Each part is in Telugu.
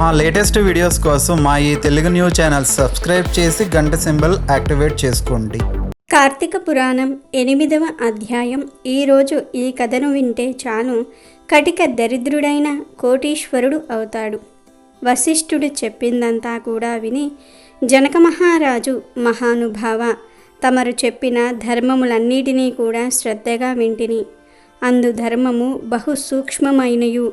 మా లేటెస్ట్ వీడియోస్ కోసం మా ఈ తెలుగు న్యూస్ ఛానల్ సబ్స్క్రైబ్ చేసి గంట సింబల్ యాక్టివేట్ చేసుకోండి. కార్తీక పురాణం 8వ అధ్యాయం. ఈరోజు ఈ కథను వింటే చాలు కటిక దరిద్రుడైన కోటీశ్వరుడు అవుతాడు. వశిష్ఠుడు చెప్పిందంతా కూడా విని జనక మహారాజు, మహానుభావ, తమరు చెప్పిన ధర్మములన్నిటినీ కూడా శ్రద్ధగా వింటిని. అందు ధర్మము బహు సూక్ష్మమైనయు,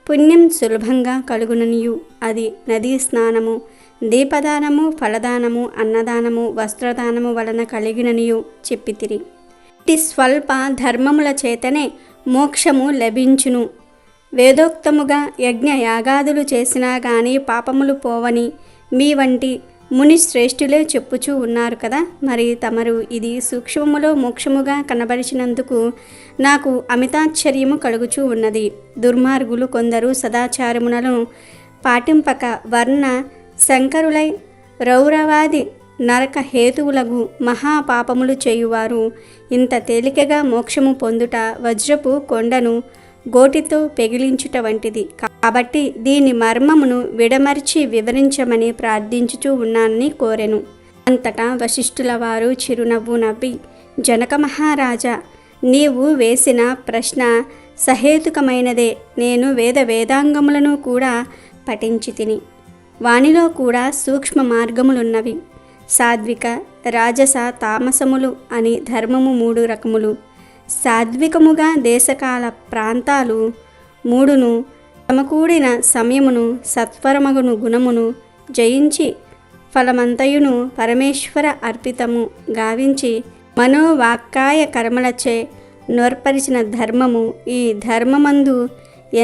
పుణ్యం సులభంగా కలుగుననియు, అది నదీ స్నానము, దీపదానము, ఫలదానము, అన్నదానము, వస్త్రదానము వలన కలిగిననియు చెప్పితిరి. ఇట్టి స్వల్ప ధర్మముల చేతనే మోక్షము లభించును. వేదోక్తముగా యజ్ఞ యాగాదులు చేసినా గాని పాపములు పోవని మీ వంటి ముని శ్రేష్ఠులే చెప్పుచూ ఉన్నారు కదా. మరి తమరు ఇది సూక్ష్మములో మోక్షముగా కనబరిచినందుకు నాకు అమితాశ్చర్యము కలుగుచూ ఉన్నది. దుర్మార్గులు కొందరు సదాచారములను పాటింపక వర్ణ శంకరులై రౌరవాది నరక హేతువులకు మహాపాపములు చేయువారు ఇంత తేలికగా మోక్షము పొందుట వజ్రపు కొండను గోటితో పెగిలించుట వంటిది. కాబట్టి దీని మర్మమును విడమర్చి వివరించమని ప్రార్థించుచూ ఉన్నానని కోరెను. అంతటా వశిష్ఠుల వారు చిరునవ్వు నవ్వి, జనక మహారాజా, నీవు వేసిన ప్రశ్న సహేతుకమైనదే. నేను వేదాంగములను కూడా పఠించి తిని, వానిలో కూడా సూక్ష్మ మార్గములున్నవి. సాత్విక, రాజస, తామసములు అని ధర్మము 3 రకములు. సాత్వికముగా దేశకాల ప్రాంతాలు 3ను సమకూడిన సమయమును సత్వరమగును గుణమును జయించి ఫలమంతయును పరమేశ్వర అర్పితము గావించి మనోవాక్కాయ కర్మలచే నోర్పరిచిన ధర్మము. ఈ ధర్మమందు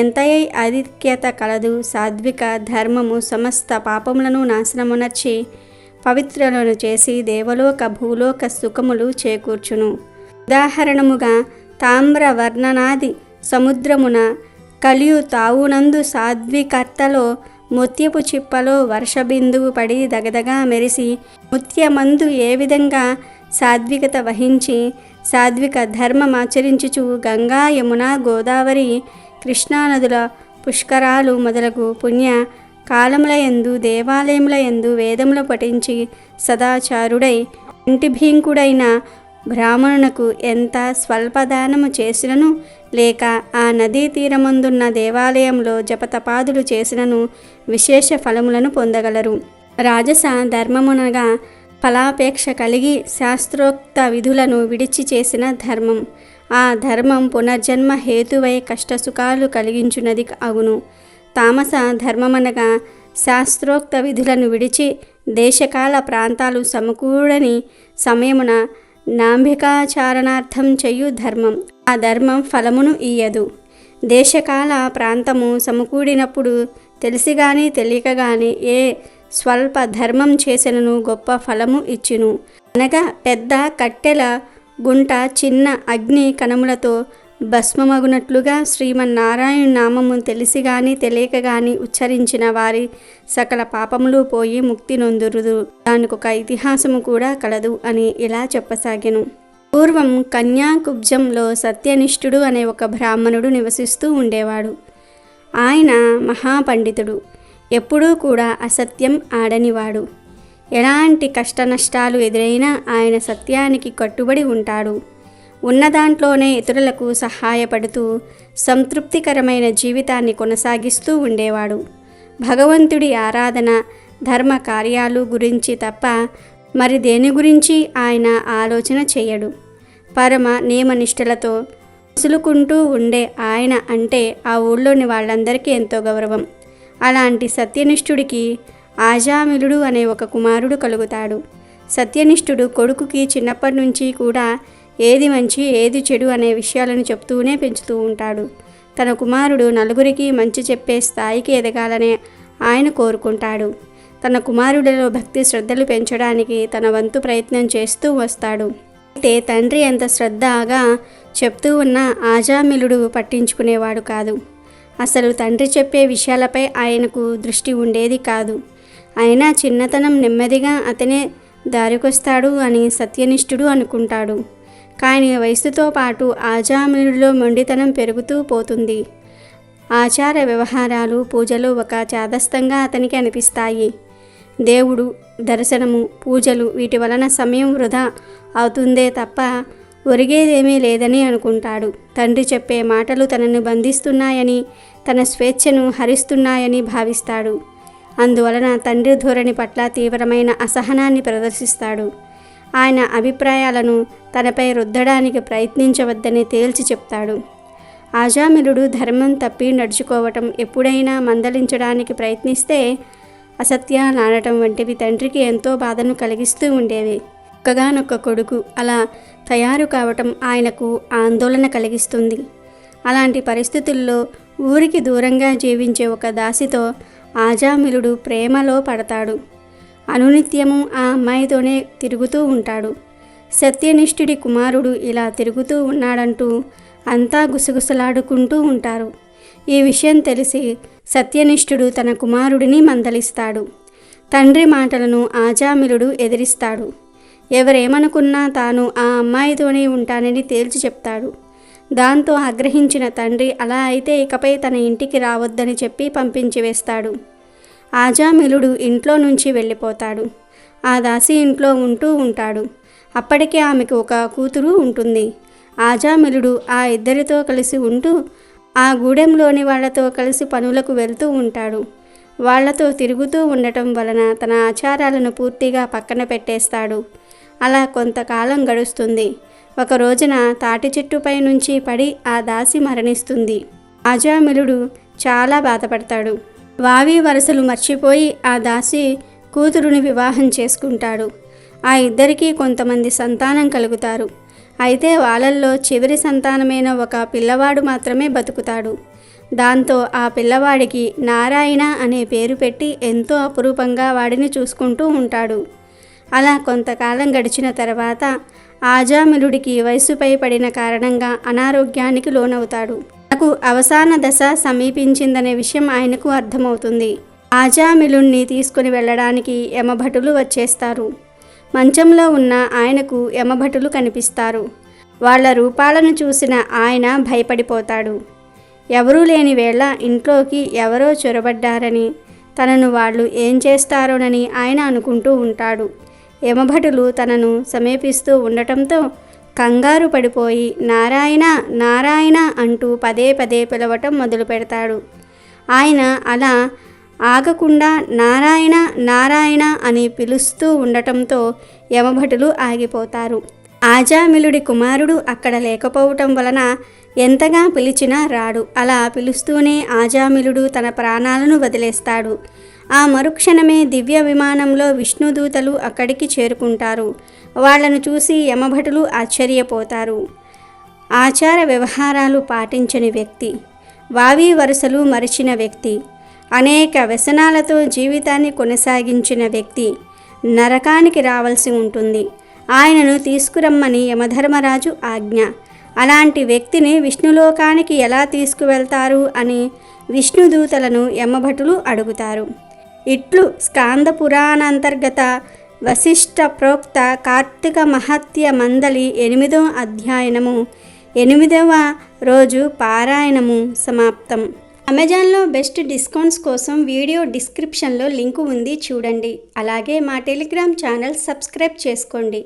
ఎంతయై ఆధిక్యత కలదు. సాత్విక ధర్మము సమస్త పాపములను నాశనమునర్చి పవిత్రులను చేసి దేవలోక భూలోక సుఖములు చేకూర్చును. ఉదాహరణముగా తామ్రవర్ణనాది సముద్రమున కలియు తావునందు సాధ్వికర్తలో ముత్యపు చిప్పలో వర్షబిందువు పడి దగదగా మెరిసి ముత్యమందు ఏ విధంగా సాత్వికత వహించి సాత్విక ధర్మమాచరించుచు గంగా, యమున, గోదావరి, కృష్ణానదుల పుష్కరాలు మొదలగు పుణ్య కాలములయందు దేవాలయములయందు వేదములు పఠించి సదాచారుడై ఇంటిభీంకుడైన బ్రాహ్మణునకు ఎంత స్వల్పదానము చేసినను, లేక ఆ నదీ తీరమందున్న దేవాలయంలో జపతపాదులు చేసినను విశేష ఫలములను పొందగలరు. రాజస ధర్మమునగా ఫలాపేక్ష కలిగి శాస్త్రోక్త విధులను విడిచి చేసిన ధర్మం. ఆ ధర్మం పునర్జన్మ హేతువై కష్టసుఖాలు కలిగించున్నది అగును. తామస ధర్మమనగా శాస్త్రోక్త విధులను విడిచి దేశకాల ప్రాంతాలు సమకూడని సమయమున నాంభికాచారణార్థం చేయు ధర్మం. ఆ ధర్మం ఫలమును ఇయ్యదు. దేశకాల ప్రాంతము సమకూడినప్పుడు తెలిసి గాని తెలియక గాని ఏ స్వల్ప ధర్మం చేసినను గొప్ప ఫలము ఇచ్చును. అనగా పెద్ద కట్టెల గుంట చిన్న అగ్ని కణములతో భస్మమగునట్లుగా శ్రీమన్నారాయణ నామము తెలిసి గాని తెలియక గాని ఉచ్చరించిన వారి సకల పాపములు పోయి ముక్తి నొందురుదు. దానికొక ఇతిహాసము కూడా కలదు అని ఇలా చెప్పసాగెను. పూర్వం కన్యాకుబ్జంలో సత్యనిష్ఠుడు అనే ఒక బ్రాహ్మణుడు నివసిస్తూ ఉండేవాడు. ఆయన మహాపండితుడు. ఎప్పుడూ కూడా అసత్యం ఆడనివాడు. ఎలాంటి కష్ట నష్టాలు ఎదురైనా ఆయన సత్యానికి కట్టుబడి ఉంటాడు. ఉన్న దాంట్లోనే ఇతరులకు సహాయపడుతూ సంతృప్తికరమైన జీవితాన్ని కొనసాగిస్తూ ఉండేవాడు. భగవంతుడి ఆరాధన, ధర్మ కార్యాలు గురించి తప్ప మరి దేని గురించి ఆయన ఆలోచన చేయడు. పరమ నియమనిష్టలతో ముసులుకుంటూ ఉండే ఆయన అంటే ఆ ఊళ్ళోని వాళ్ళందరికీ ఎంతో గౌరవం. అలాంటి సత్యనిష్ఠుడికి ఆజామిలుడు అనే ఒక కుమారుడు కలుగుతాడు. సత్యనిష్ఠుడు కొడుకుకి చిన్నప్పటి నుంచి కూడా ఏది మంచి ఏది చెడు అనే విషయాలను చెప్తూనే పెంచుతూ ఉంటాడు. తన కుమారుడు నలుగురికి మంచి చెప్పే స్థాయికి ఎదగాలనే ఆయన కోరుకుంటాడు. తన కుమారుడిలో భక్తి శ్రద్ధలు పెంచడానికి తన వంతు ప్రయత్నం చేస్తూ వస్తాడు. అయితే తండ్రి ఎంత శ్రద్ధగా చెప్తూ ఉన్న ఆజామిలుడు పట్టించుకునేవాడు కాదు. అసలు తండ్రి చెప్పే విషయాలపై ఆయనకు దృష్టి ఉండేది కాదు. అయినా చిన్నతనం నెమ్మదిగా అతనే దారికొస్తాడు అని సత్యనిష్ఠుడు అనుకుంటాడు. కానీ వయసుతో పాటు ఆజామిలుడిలో మొండితనం పెరుగుతూ పోతుంది. ఆచార వ్యవహారాలు, పూజలు ఒక చాదస్తంగా అతనికి అనిపిస్తాయి. దేవుడు దర్శనము, పూజలు వీటి వలన సమయం వృధా అవుతుందే తప్ప ఒరిగేదేమీ లేదని అనుకుంటాడు. తండ్రి చెప్పే మాటలు తనను బంధిస్తున్నాయని, తన స్వేచ్ఛను హరిస్తున్నాయని భావిస్తాడు. అందువలన తండ్రి ధోరణి పట్ల తీవ్రమైన అసహనాన్ని ప్రదర్శిస్తాడు. ఆయన అభిప్రాయాలను తనపై రుద్దడానికి ప్రయత్నించవద్దని తేల్చి చెప్తాడు. ఆజామిలుడు ధర్మం తప్పి నడుచుకోవటం, ఎప్పుడైనా మందలించడానికి ప్రయత్నిస్తే అసత్యాలాడటం వంటివి తండ్రికి ఎంతో బాధను కలిగిస్తూ ఉండేవి. ఒక్కగానొక్క కొడుకు అలా తయారు కావటం ఆయనకు ఆందోళన కలిగిస్తుంది. అలాంటి పరిస్థితుల్లో ఊరికి దూరంగా జీవించే ఒక దాసితో ఆజామిలుడు ప్రేమలో పడతాడు. అనునిత్యము ఆ అమ్మాయితోనే తిరుగుతూ ఉంటాడు. సత్యనిష్ఠుడి కుమారుడు ఇలా తిరుగుతూ ఉన్నాడంటూ అంతా గుసగుసలాడుకుంటూ ఉంటారు. ఈ విషయం తెలిసి సత్యనిష్ఠుడు తన కుమారుడిని మందలిస్తాడు. తండ్రి మాటలను ఆజామిలుడు ఎదిరిస్తాడు. ఎవరేమనుకున్నా తాను ఆ అమ్మాయితోనే ఉంటానని తేల్చి చెప్తాడు. దాంతో ఆగ్రహించిన తండ్రి అలా అయితే ఇకపై తన ఇంటికి రావద్దని చెప్పి పంపించి వేస్తాడు. ఆజామిలుడు ఇంట్లో నుంచి వెళ్ళిపోతాడు. ఆ దాసి ఇంట్లో ఉంటూ ఉంటాడు. అప్పటికే ఆమెకు ఒక కూతురు ఉంటుంది. ఆజామిలుడు ఆ ఇద్దరితో కలిసి ఉంటూ ఆ గూడెంలోని వాళ్లతో కలిసి పనులకు వెళ్తూ ఉంటాడు. వాళ్లతో తిరుగుతూ ఉండటం వలన తన ఆచారాలను పూర్తిగా పక్కన పెట్టేస్తాడు. అలా కొంతకాలం గడుస్తుంది. ఒక రోజున తాటి చెట్టుపై నుంచి పడి ఆ దాసి మరణిస్తుంది. ఆజామిలుడు చాలా బాధపడతాడు. వావి వరసలు మర్చిపోయి ఆ దాసి కూతురుని వివాహం చేసుకుంటాడు. ఆ ఇద్దరికీ కొంతమంది సంతానం కలుగుతారు. అయితే వాళ్ళల్లో చివరి సంతానమైన ఒక పిల్లవాడు మాత్రమే బతుకుతాడు. దాంతో ఆ పిల్లవాడికి నారాయణ అనే పేరు పెట్టి ఎంతో అపురూపంగా వాడిని చూసుకుంటూ ఉంటాడు. అలా కొంతకాలం గడిచిన తర్వాత ఆజామిలుడికి వయసుపై పడిన కారణంగా అనారోగ్యానికి లోనవుతాడు. తనకు అవసాన దశ సమీపించిందనే విషయం ఆయనకు అర్థమవుతుంది. ఆజామిలుణ్ణి తీసుకుని వెళ్ళడానికి యమభటులు వచ్చేస్తారు. మంచంలో ఉన్న ఆయనకు యమభటులు కనిపిస్తారు. వాళ్ళ రూపాలను చూసిన ఆయన భయపడిపోతాడు. ఎవరూ లేని వేళ ఇంట్లోకి ఎవరో చొరబడ్డారని, తనను వాళ్ళు ఏం చేస్తారోనని ఆయన అనుకుంటూ ఉంటాడు. యమభటులు తనను సమీపిస్తూ ఉండటంతో కంగారు పడిపోయి నారాయణ నారాయణ అంటూ పదే పదే పిలవటం మొదలు పెడతాడు. ఆయన అలా ఆగకుండా నారాయణ నారాయణ అని పిలుస్తూ ఉండటంతో యమభటులు ఆగిపోతారు. ఆజామిలుడి కుమారుడు అక్కడ లేకపోవటం వలన ఎంతగా పిలిచినా రాడు. అలా పిలుస్తూనే ఆజామిలుడు తన ప్రాణాలను వదిలేస్తాడు. ఆ మరుక్షణమే దివ్య విమానంలో విష్ణుదూతలు అక్కడికి చేరుకుంటారు. వాళ్లను చూసి యమభటులు ఆశ్చర్యపోతారు. ఆచార వ్యవహారాలు పాటించని వ్యక్తి, వావి వరుసలు మరిచిన వ్యక్తి, అనేక వ్యసనాలతో జీవితాన్ని కొనసాగించిన వ్యక్తి నరకానికి రావాల్సి ఉంటుంది. ఆయనను తీసుకురమ్మని యమధర్మరాజు ఆజ్ఞ. అలాంటి వ్యక్తిని విష్ణులోకానికి ఎలా తీసుకువెళ్తారు అని విష్ణుదూతలను యమభటులు అడుగుతారు. ఇట్లు స్కాంద పురాణాంతర్గత వశిష్ఠ ప్రోక్త కార్తీక మహత్య మందలి 8వ అధ్యాయనము 8వ రోజు పారాయణము సమాప్తం. అమెజాన్లో బెస్ట్ డిస్కౌంట్స్ కోసం వీడియో డిస్క్రిప్షన్లో లింకు ఉంది, చూడండి. అలాగే మా టెలిగ్రామ్ ఛానల్ సబ్స్క్రైబ్ చేసుకోండి.